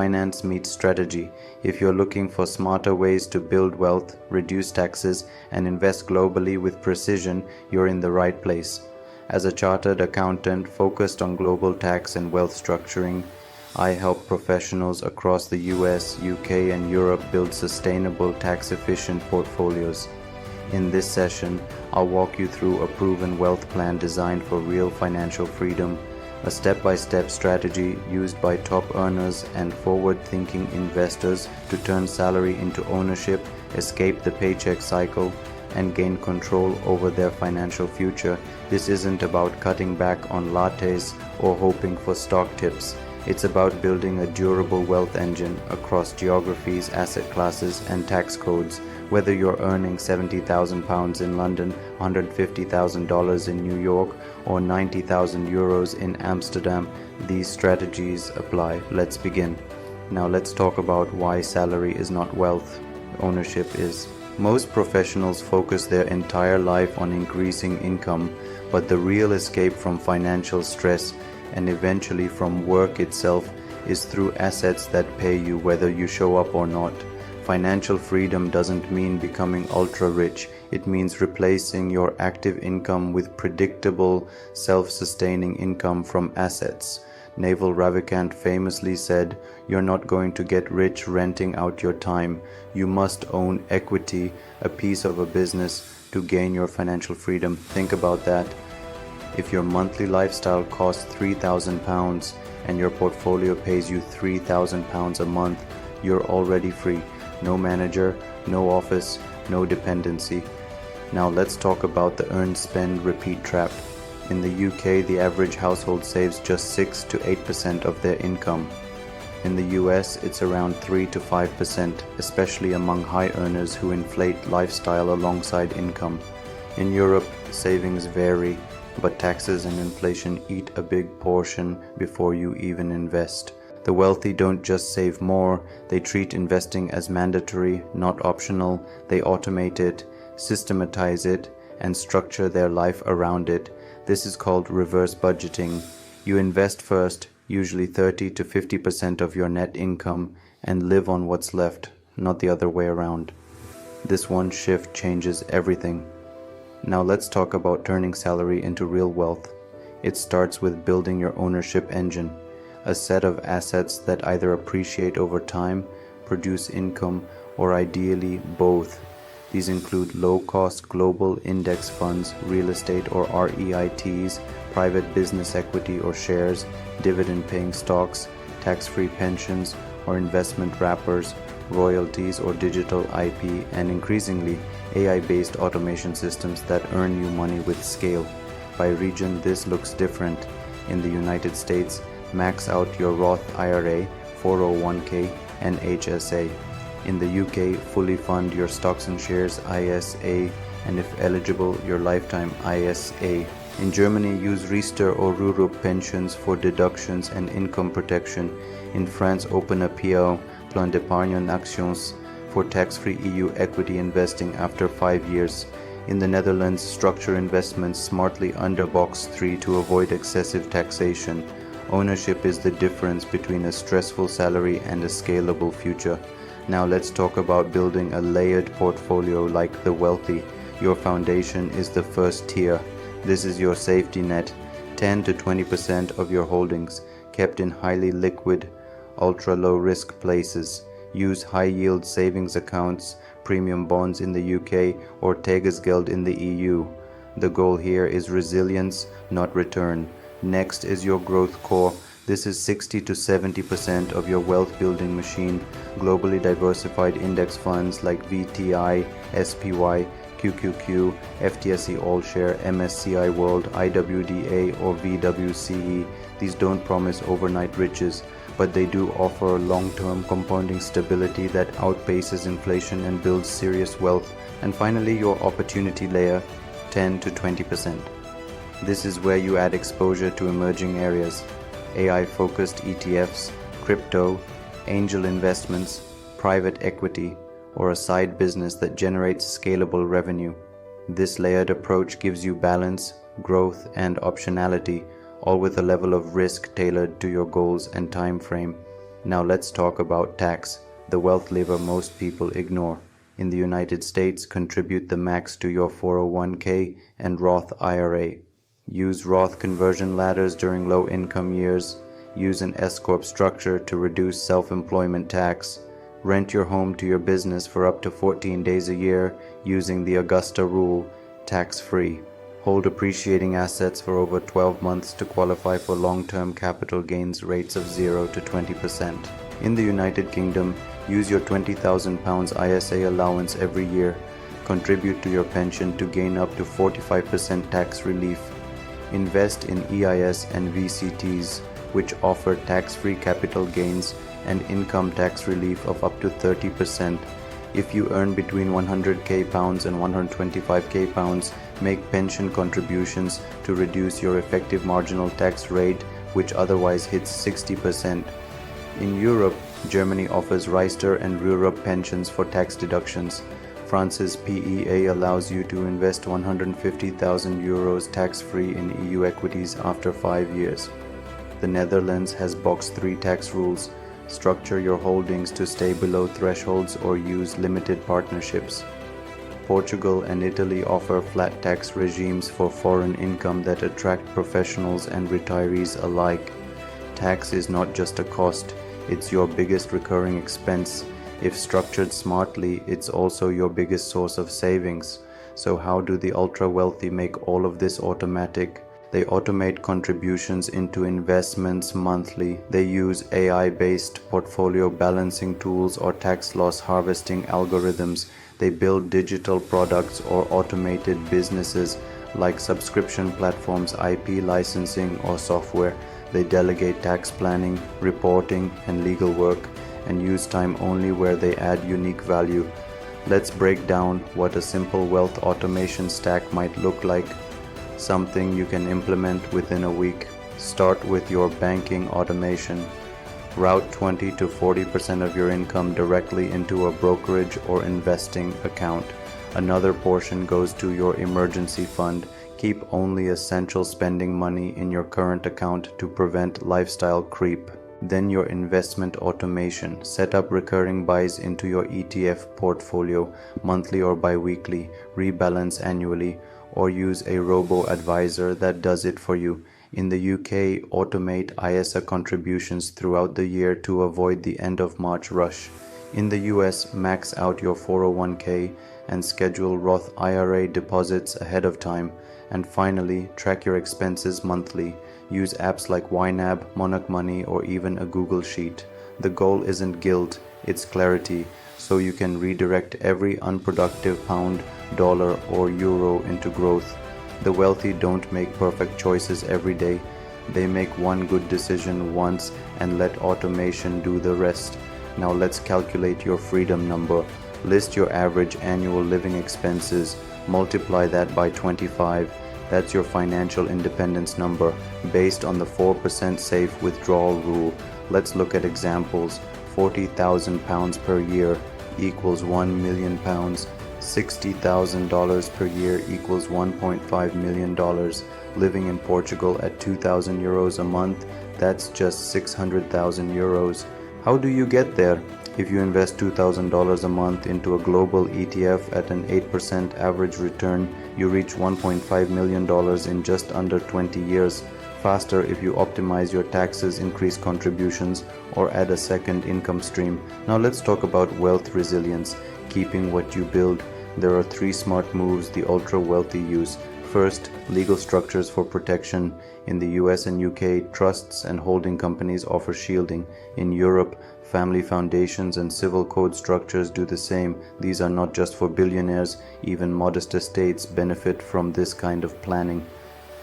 finance meets strategy. If you're looking for smarter ways to build wealth, reduce taxes, and invest globally with precision, you're in the right place. As a chartered accountant focused on global tax and wealth structuring, I help professionals across the US, UK, and Europe build sustainable, tax-efficient portfolios. In this session, I'll walk you through a proven wealth plan designed for real financial freedom, a step-by-step strategy used by top earners and forward-thinking investors to turn salary into ownership, escape the paycheck cycle, and gain control over their financial future. This isn't about cutting back on lattes or hoping for stock tips. It's about building a durable wealth engine across geographies, asset classes, and tax codes. Whether you're earning £70,000 in London, $150,000 in New York, or 90,000 euros in Amsterdam, these strategies apply. Let's begin. Now let's talk about why salary is not wealth, ownership is. Most professionals focus their entire life on increasing income, but the real escape from financial stress and eventually from work itself is through assets that pay you whether you show up or not. Financial freedom doesn't mean becoming ultra-rich. It means replacing your active income with predictable, self-sustaining income from assets. Naval Ravikant famously said, "You're not going to get rich renting out your time. You must own equity, a piece of a business, to gain your financial freedom." Think about that. If your monthly lifestyle costs £3,000 and your portfolio pays you £3,000 a month, you're already free. No manager, no office, no dependency. Now let's talk about the earn, spend, repeat trap. In the UK, the average household saves just 6 to 8% of their income. In the US, it's around 3 to 5%, especially among high earners who inflate lifestyle alongside income. In Europe, savings vary, but taxes and inflation eat a big portion before you even invest. The wealthy don't just save more, they treat investing as mandatory, not optional. They automate it, systematize it, and structure their life around it. This is called reverse budgeting. You invest first, usually 30 to 50% of your net income, and live on what's left, not the other way around. This one shift changes everything. Now let's talk about turning salary into real wealth. It starts with building your ownership engine, a set of assets that either appreciate over time, produce income, or ideally both. These include low-cost global index funds, real estate or REITs, private business equity or shares, dividend-paying stocks, tax-free pensions or investment wrappers, royalties or digital IP, and increasingly AI-based automation systems that earn you money with scale. By region, this looks different. In the United States, max out your Roth IRA, 401k, and HSA. In the UK, fully fund your stocks and shares ISA, and if eligible, your lifetime ISA. In Germany, use Riester or Rurup pensions for deductions and income protection. In France, open a PL, Plan d'épargne actions, for tax-free EU equity investing after 5 years. In the Netherlands, structure investments smartly under Box 3 to avoid excessive taxation. Ownership is the difference between a stressful salary and a scalable future. Now let's talk about building a layered portfolio like the wealthy. Your foundation is the first tier. This is your safety net, 10 to 20% of your holdings, kept in highly liquid, ultra-low risk places. Use high-yield savings accounts, premium bonds in the UK, or Tagesgeld in the EU. The goal here is resilience, not return. Next is your growth core. This is 60 to 70% of your wealth building machine. Globally diversified index funds like VTI, SPY, QQQ, FTSE All Share, MSCI World, IWDA, or VWCE. These don't promise overnight riches, but they do offer long-term compounding stability that outpaces inflation and builds serious wealth. And finally, your opportunity layer, 10 to 20%. This is where you add exposure to emerging areas, AI-focused ETFs, crypto, angel investments, private equity, or a side business that generates scalable revenue. This layered approach gives you balance, growth, and optionality, all with a level of risk tailored to your goals and time frame. Now let's talk about tax, the wealth lever most people ignore. In the United States, contribute the max to your 401k and Roth IRA. Use Roth conversion ladders during low-income years. Use an S-corp structure to reduce self-employment tax. Rent your home to your business for up to 14 days a year using the Augusta rule, tax-free. Hold appreciating assets for over 12 months to qualify for long-term capital gains rates of 0 to 20%. In the United Kingdom, use your £20,000 ISA allowance every year. Contribute to your pension to gain up to 45% tax relief. Invest in EIS and VCTs, which offer tax-free capital gains and income tax relief of up to 30%. If you earn between £100,000 and £125,000, make pension contributions to reduce your effective marginal tax rate, which otherwise hits 60%. In Europe, Germany offers Riester and Rurup pensions for tax deductions. France's PEA allows you to invest €150,000 tax-free in EU equities after 5 years. The Netherlands has Box 3 tax rules. Structure your holdings to stay below thresholds or use limited partnerships. Portugal and Italy offer flat tax regimes for foreign income that attract professionals and retirees alike. Tax is not just a cost, it's your biggest recurring expense. If structured smartly, it's also your biggest source of savings. So how do the ultra-wealthy make all of this automatic? They automate contributions into investments monthly. They use AI-based portfolio balancing tools or tax loss harvesting algorithms. They build digital products or automated businesses like subscription platforms, IP licensing, or software. They delegate tax planning, reporting, and legal work, and use time only where they add unique value. Let's break down what a simple wealth automation stack might look like. Something you can implement within a week. Start with your banking automation. Route 20 to 40% of your income directly into a brokerage or investing account. Another portion goes to your emergency fund. Keep only essential spending money in your current account to prevent lifestyle creep. Then your investment automation. Set up recurring buys into your ETF portfolio, monthly or bi-weekly, rebalance annually, or use a robo-advisor that does it for you. In the UK, automate ISA contributions throughout the year to avoid the end of March rush. In the US, max out your 401k and schedule Roth IRA deposits ahead of time. And finally, track your expenses monthly. Use apps like YNAB, Monarch Money, or even a Google Sheet. The goal isn't guilt, it's clarity, so you can redirect every unproductive pound, dollar, or euro into growth. The wealthy don't make perfect choices every day. They make one good decision once and let automation do the rest. Now let's calculate your freedom number. List your average annual living expenses. Multiply that by 25. That's your financial independence number, based on the 4% safe withdrawal rule. Let's look at examples. £40,000 per year equals £1 million. $60,000 per year equals $1.5 million. Living in Portugal at €2,000 a month, that's just €600,000. How do you get there? If you invest $2,000 a month into a global ETF at an 8% average return, you reach $1.5 million in just under 20 years. Faster if you optimize your taxes, increase contributions, or add a second income stream. Now let's talk about wealth resilience, keeping what you build. There are 3 smart moves the ultra-wealthy use. First, legal structures for protection. In the US and UK, trusts and holding companies offer shielding. In Europe, family foundations and civil code structures do the same. These are not just for billionaires, even modest estates benefit from this kind of planning.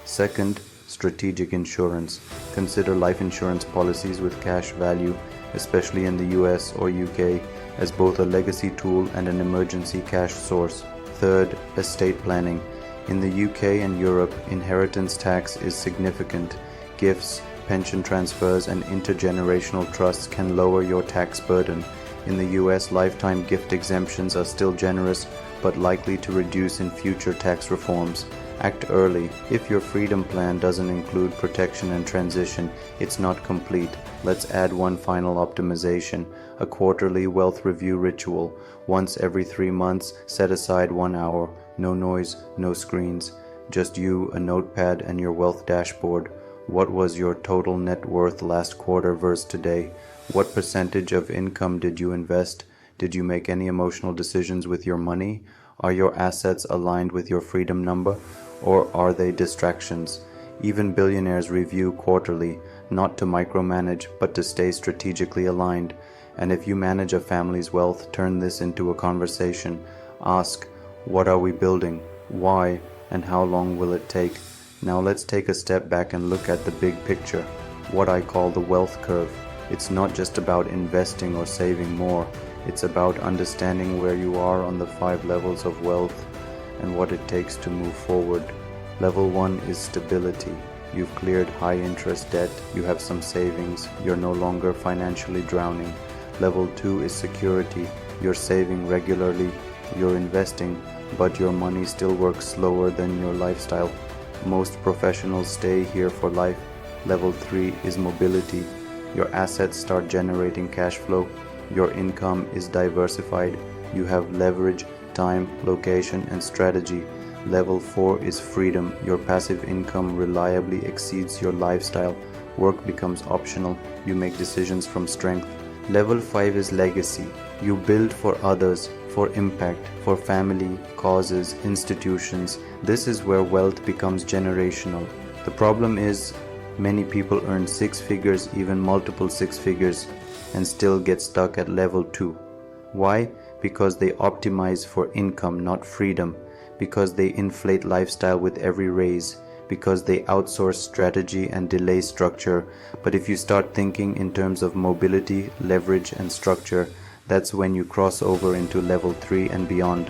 Second, strategic insurance. Consider life insurance policies with cash value, especially in the US or UK, as both a legacy tool and an emergency cash source. Third, estate planning. In the UK and Europe, inheritance tax is significant. Gifts, pension transfers, and intergenerational trusts can lower your tax burden. In the US, lifetime gift exemptions are still generous, but likely to reduce in future tax reforms. Act early. If your freedom plan doesn't include protection and transition, it's not complete. Let's add one final optimization, a quarterly wealth review ritual. Once every 3 months, set aside 1 hour. No noise, no screens. Just you, a notepad, and your wealth dashboard. What was your total net worth last quarter versus today? What percentage of income did you invest? Did you make any emotional decisions with your money? Are your assets aligned with your freedom number, or are they distractions? Even billionaires review quarterly, not to micromanage, but to stay strategically aligned. And if you manage a family's wealth, turn this into a conversation. Ask, what are we building? Why? And how long will it take? Now let's take a step back and look at the big picture, what I call the wealth curve. It's not just about investing or saving more. It's about understanding where you are on the 5 levels of wealth and what it takes to move forward. Level 1 is stability. You've cleared high interest debt, you have some savings, you're no longer financially drowning. Level 2 is security. You're saving regularly, you're investing, but your money still works slower than your lifestyle. Most professionals stay here for life. Level 3 is mobility. Your assets start generating cash flow. Your income is diversified. You have leverage, time, location, and strategy. Level 4 is freedom. Your passive income reliably exceeds your lifestyle. Work becomes optional. You make decisions from strength. Level 5 is legacy. You build for others, for impact, for family, causes, institutions. This is where wealth becomes generational. The problem is, many people earn 6 figures, even multiple 6 figures, and still get stuck at level 2. Why? Because they optimize for income, not freedom. Because they inflate lifestyle with every raise. Because they outsource strategy and delay structure. But if you start thinking in terms of mobility, leverage, and structure, that's when you cross over into level 3 and beyond.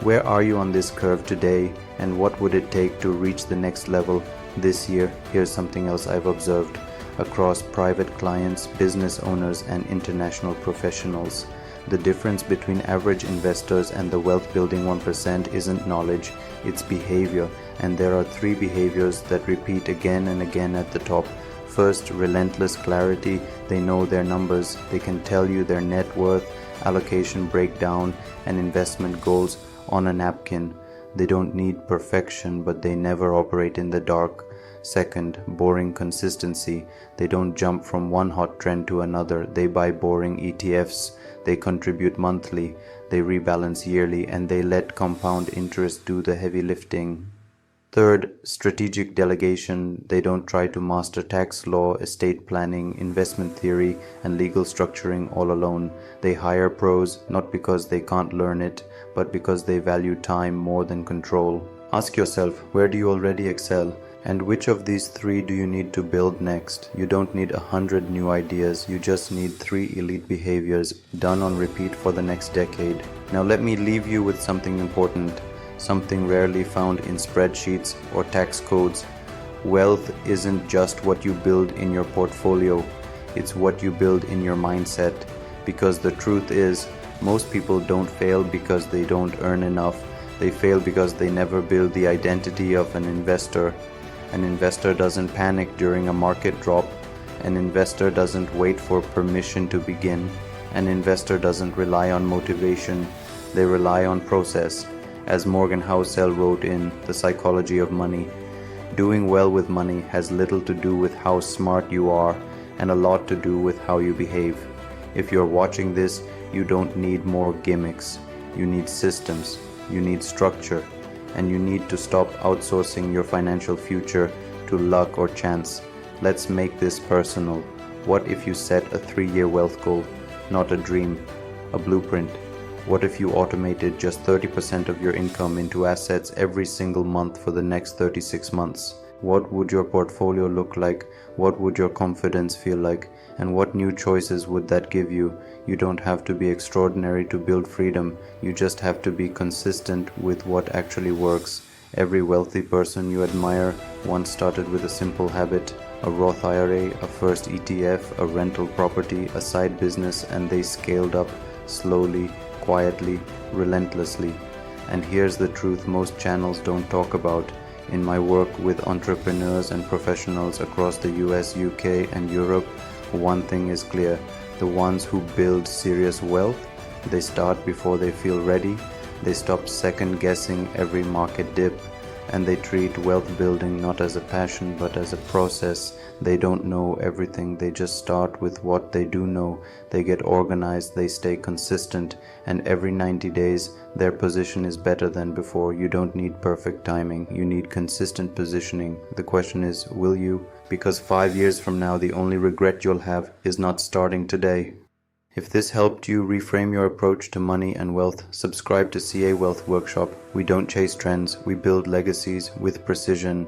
Where are you on this curve today, and what would it take to reach the next level this year? Here's something else I've observed across private clients, business owners, and international professionals. The difference between average investors and the wealth building 1% isn't knowledge, it's behavior, and there are 3 behaviors that repeat again and again at the top. First, relentless clarity. They know their numbers. They can tell you their net worth, allocation breakdown, and investment goals on a napkin. They don't need perfection, but they never operate in the dark. Second, boring consistency. They don't jump from one hot trend to another. They buy boring ETFs. They contribute monthly. They rebalance yearly, and they let compound interest do the heavy lifting. Third, strategic delegation. They don't try to master tax law, estate planning, investment theory, and legal structuring all alone. They hire pros, not because they can't learn it, but because they value time more than control. Ask yourself, where do you already excel? And which of these 3 do you need to build next? You don't need 100 new ideas, you just need 3 elite behaviors done on repeat for the next decade. Now let me leave you with something important, something rarely found in spreadsheets or tax codes. Wealth isn't just what you build in your portfolio, it's what you build in your mindset. Because the truth is, most people don't fail because they don't earn enough. They fail because they never build the identity of an investor. An investor doesn't panic during a market drop. An investor doesn't wait for permission to begin. An investor doesn't rely on motivation. They rely on process. As Morgan Housel wrote in The Psychology of Money, doing well with money has little to do with how smart you are and a lot to do with how you behave. If you're watching this, you don't need more gimmicks. You need systems. You need structure. And you need to stop outsourcing your financial future to luck or chance. Let's make this personal. What if you set a 3-year wealth goal, not a dream, a blueprint? What if you automated just 30% of your income into assets every single month for the next 36 months? What would your portfolio look like? What would your confidence feel like? And what new choices would that give you? You don't have to be extraordinary to build freedom. You just have to be consistent with what actually works. Every wealthy person you admire once started with a simple habit, a Roth IRA, a first ETF, a rental property, a side business, and they scaled up slowly, quietly, relentlessly. And here's the truth most channels don't talk about. In my work with entrepreneurs and professionals across the US, UK, and Europe, one thing is clear. The ones who build serious wealth, they start before they feel ready, they stop second guessing every market dip, and they treat wealth building not as a passion but as a process. They don't know everything, they just start with what they do know. They get organized, they stay consistent, and every 90 days their position is better than before. You don't need perfect timing, you need consistent positioning. The question is, will you? Because 5 years from now, the only regret you'll have is not starting today. If this helped you reframe your approach to money and wealth, subscribe to CA Wealth Workshop. We don't chase trends, we build legacies with precision.